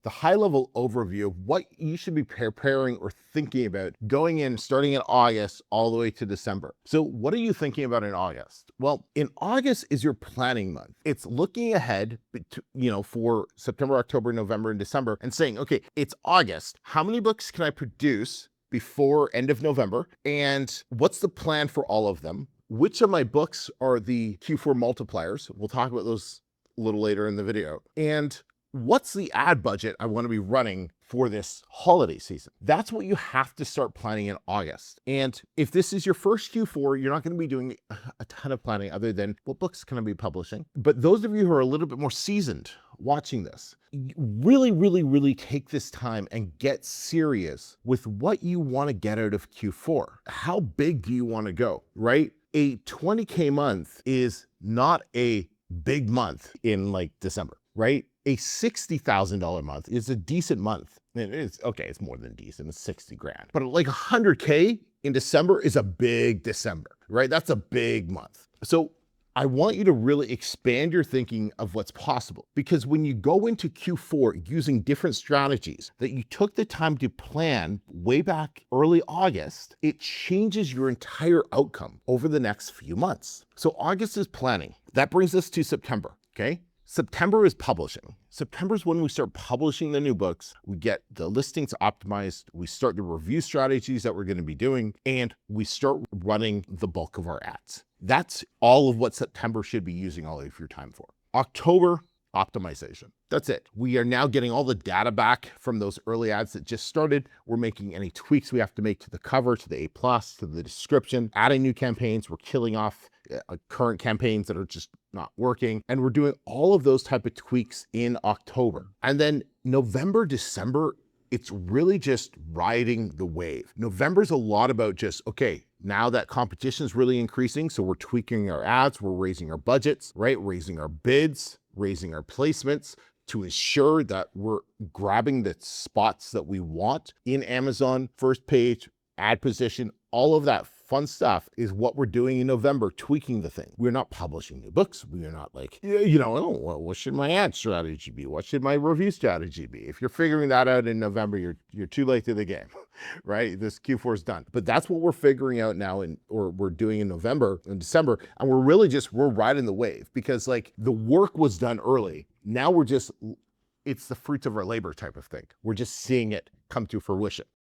the high level overview of what you should be preparing or thinking about going in, starting in August all the way to December. So what are you thinking about in August? Well, in August is your planning month. It's looking ahead for September, October, November, and December and saying, okay, it's August. How many books can I produce before end of November? And what's the plan for all of them? Which of my books are the Q4 multipliers? We'll talk about those a little later in the video. And what's the ad budget I want to be running for this holiday season? That's what you have to start planning in August. And if this is your first Q4, you're not going to be doing a ton of planning other than what books can I be publishing. But those of you who are a little bit more seasoned watching this, really, really, really take this time and get serious with what you want to get out of Q4. How big do you want to go, right? A 20K month is not a big month in like December, right? A $60,000 month is a decent month. It's okay, it's more than decent, it's 60 grand. But like 100K in December is a big December, right? That's a big month. So I want you to really expand your thinking of what's possible, because when you go into Q4 using different strategies that you took the time to plan way back early August, it changes your entire outcome over the next few months. So August is planning. That brings us to September, okay? September is publishing. September is when we start publishing the new books. We get the listings optimized. We start the review strategies that we're going to be doing, and we start running the bulk of our ads. That's all of what September should be using all of your time for. October, optimization. That's it. We are now getting all the data back from those early ads that just started. We're making any tweaks we have to make to the cover, to the A+, to the description, adding new campaigns. We're killing off current campaigns that are just not working. And we're doing all of those type of tweaks in October. And then November, December, it's really just riding the wave. November's a lot about just, okay, now that competition is really increasing, so we're tweaking our ads, we're raising our budgets, right? Raising our bids, raising our placements to ensure that we're grabbing the spots that we want in Amazon, first page, ad position, all of that fun stuff is what we're doing in November, tweaking the thing. We're not publishing new books. We are not like, oh, well, what should my ad strategy be? What should my review strategy be? If you're figuring that out in November, you're too late to the game, right? This Q4 is done. But that's what we're figuring out now, or we're doing in November and December. And we're riding the wave, because like the work was done early. Now it's the fruits of our labor type of thing. We're just seeing it come to fruition.